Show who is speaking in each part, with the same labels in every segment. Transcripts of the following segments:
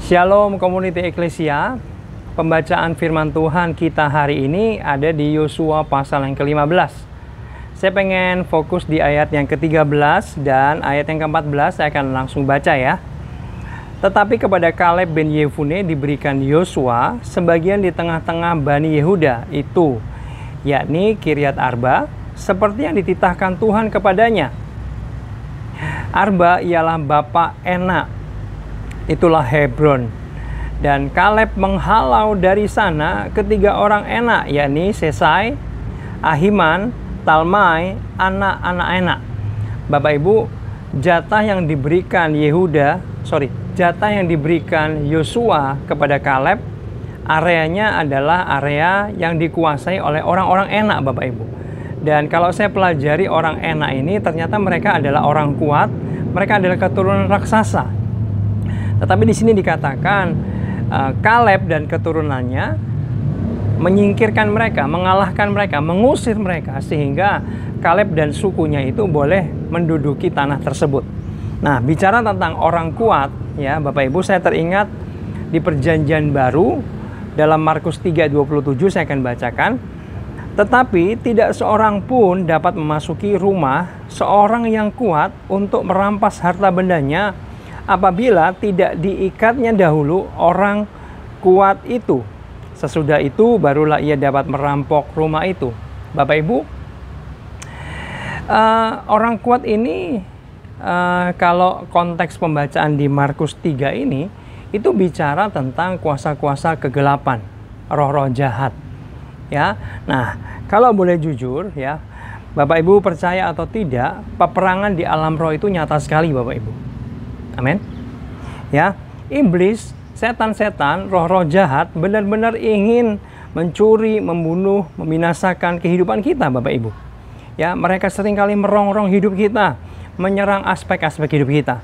Speaker 1: Shalom Community Eklesia. Pembacaan firman Tuhan kita hari ini ada di Yosua pasal yang ke-15. Saya pengen fokus di ayat yang ke-13 dan ayat yang ke-14 saya akan langsung baca ya. Tetapi kepada Kaleb bin Yefune diberikan Yosua sebagian di tengah-tengah Bani Yehuda itu, yakni Kiryat Arba, seperti yang dititahkan Tuhan kepadanya. Arba ialah bapa Enak, itulah Hebron. Dan Kaleb menghalau dari sana ketiga orang Enak, yakni Sesai, Ahiman, Talmai, anak-anak Enak. Bapak Ibu, jatah yang diberikan Yosua kepada Kaleb, areanya adalah area yang dikuasai oleh orang-orang Enak, Bapak Ibu. Dan kalau saya pelajari orang Enak ini, ternyata mereka adalah orang kuat, mereka adalah keturunan raksasa. Tetapi di sini dikatakan Kaleb dan keturunannya menyingkirkan mereka, mengalahkan mereka, mengusir mereka, sehingga Kaleb dan sukunya itu boleh menduduki tanah tersebut. Nah, bicara tentang orang kuat, ya Bapak Ibu, saya teringat di Perjanjian Baru dalam Markus 3:27 saya akan bacakan. Tetapi tidak seorang pun dapat memasuki rumah seorang yang kuat untuk merampas harta bendanya apabila tidak diikatnya dahulu orang kuat itu. Sesudah itu barulah ia dapat merampok rumah itu. Bapak Ibu, orang kuat ini kalau konteks pembacaan di Markus 3 ini itu bicara tentang kuasa-kuasa kegelapan, roh-roh jahat. Ya. Nah, kalau boleh jujur ya, Bapak Ibu percaya atau tidak, peperangan di alam roh itu nyata sekali, Bapak Ibu. Amin. Ya, iblis, setan-setan, roh-roh jahat benar-benar ingin mencuri, membunuh, membinasakan kehidupan kita, Bapak Ibu. Ya, mereka seringkali merongrong hidup kita, menyerang aspek-aspek hidup kita.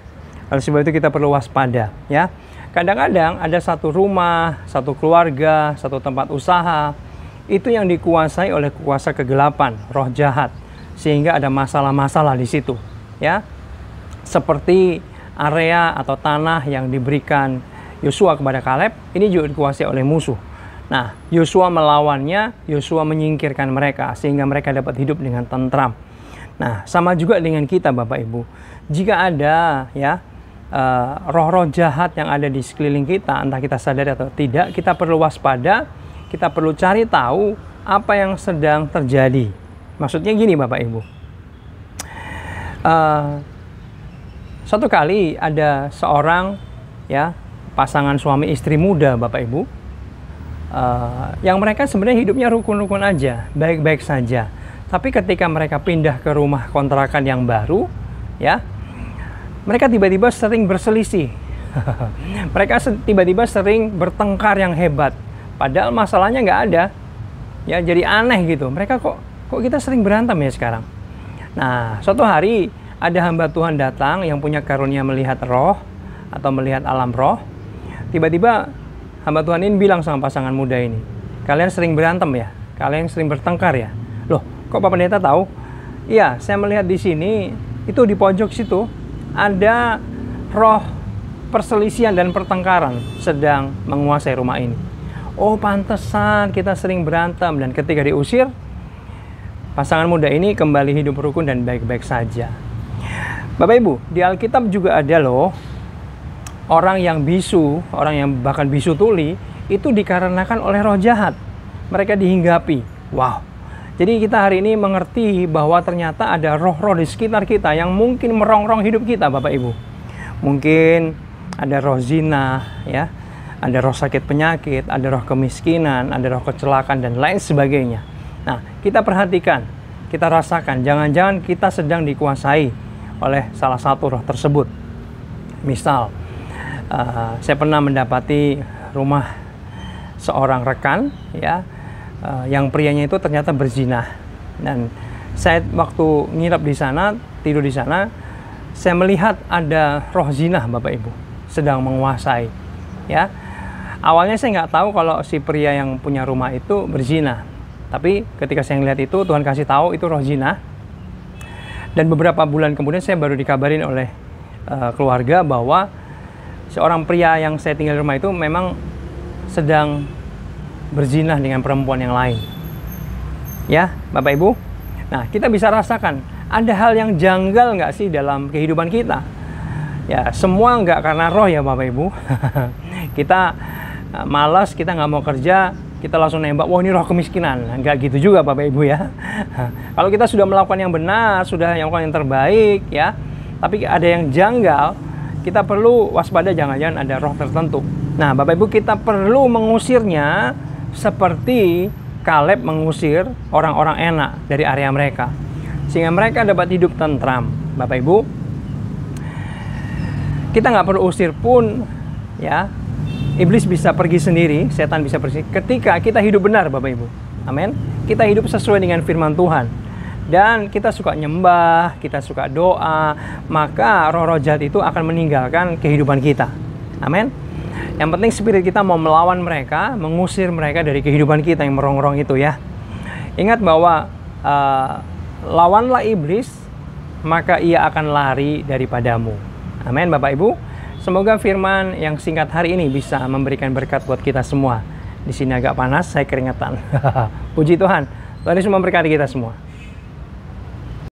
Speaker 1: Oleh sebab itu kita perlu waspada, ya. Kadang-kadang ada satu rumah, satu keluarga, satu tempat usaha itu yang dikuasai oleh kuasa kegelapan, roh jahat, sehingga ada masalah-masalah di situ, ya. Seperti area atau tanah yang diberikan Yosua kepada Kaleb, ini juga dikuasai oleh musuh. Nah, Yosua melawannya, Yosua menyingkirkan mereka sehingga mereka dapat hidup dengan tentram. Nah, sama juga dengan kita, Bapak Ibu. Jika ada ya roh-roh jahat yang ada di sekeliling kita, entah kita sadar atau tidak, kita perlu waspada, kita perlu cari tahu apa yang sedang terjadi. Maksudnya gini, Bapak Ibu. Suatu kali ada seorang ya pasangan suami istri muda, Bapak Ibu, yang mereka sebenarnya hidupnya rukun-rukun aja, baik-baik saja. Tapi ketika mereka pindah ke rumah kontrakan yang baru, ya, mereka tiba-tiba sering berselisih. Mereka tiba-tiba sering bertengkar yang hebat. Padahal masalahnya nggak ada. Ya, jadi aneh gitu. Mereka kok kita sering berantem ya sekarang. Nah, suatu hari ada hamba Tuhan datang yang punya karunia melihat roh atau melihat alam roh. Tiba-tiba hamba Tuhan ini bilang sama pasangan muda ini, kalian sering berantem ya? Kalian sering bertengkar ya? Loh, kok Pak Pendeta tahu? Iya, saya melihat di sini, itu di pojok situ, ada roh perselisihan dan pertengkaran sedang menguasai rumah ini. Oh, pantesan kita sering berantem. Dan ketika diusir, pasangan muda ini kembali hidup rukun dan baik-baik saja. Bapak Ibu, di Alkitab juga ada loh orang yang bisu, orang yang bahkan bisu tuli, itu dikarenakan oleh roh jahat. Mereka dihinggapi. Wow. Jadi kita hari ini mengerti bahwa ternyata ada roh-roh di sekitar kita yang mungkin merongrong hidup kita, Bapak Ibu. Mungkin ada roh zina, ya, ada roh sakit penyakit, ada roh kemiskinan, ada roh kecelakaan dan lain sebagainya. Nah, kita perhatikan, kita rasakan, jangan-jangan kita sedang dikuasai oleh salah satu roh tersebut. Misal, saya pernah mendapati rumah seorang rekan, ya, yang prianya itu ternyata berzina. Dan saya waktu nginep di sana, tidur di sana, saya melihat ada roh zina, Bapak Ibu, sedang menguasai. Ya, awalnya saya nggak tahu kalau si pria yang punya rumah itu berzina. Tapi ketika saya melihat itu, Tuhan kasih tahu itu roh zina. Dan beberapa bulan kemudian saya baru dikabarin oleh keluarga bahwa seorang pria yang saya tinggal di rumah itu memang sedang berzinah dengan perempuan yang lain. Ya, Bapak Ibu. Nah, kita bisa rasakan ada hal yang janggal nggak sih dalam kehidupan kita? Ya, semua nggak karena roh ya Bapak Ibu. Kita malas, kita nggak mau kerja, kita langsung nembak, wah ini roh kemiskinan. Nggak gitu juga Bapak Ibu ya. Kalau kita sudah melakukan yang benar, sudah melakukan yang terbaik ya, tapi ada yang janggal, kita perlu waspada, jangan-jangan ada roh tertentu. Nah Bapak Ibu, kita perlu mengusirnya seperti Kaleb mengusir orang-orang enak dari area mereka, sehingga mereka dapat hidup tentram. Bapak Ibu, kita nggak perlu usir pun ya, iblis bisa pergi sendiri, setan bisa pergi ketika kita hidup benar Bapak Ibu. Amin. Kita hidup sesuai dengan firman Tuhan, dan kita suka nyembah, kita suka doa, maka roh-roh jahat itu akan meninggalkan kehidupan kita. Amin. Yang penting spirit kita mau melawan mereka, mengusir mereka dari kehidupan kita yang merongrong itu ya. Ingat bahwa lawanlah iblis, maka ia akan lari daripadamu. Amin Bapak Ibu. Semoga firman yang singkat hari ini bisa memberikan berkat buat kita semua. Di sini agak panas, saya keringetan. Puji Tuhan, Tuhan Yesus memberkati kita semua.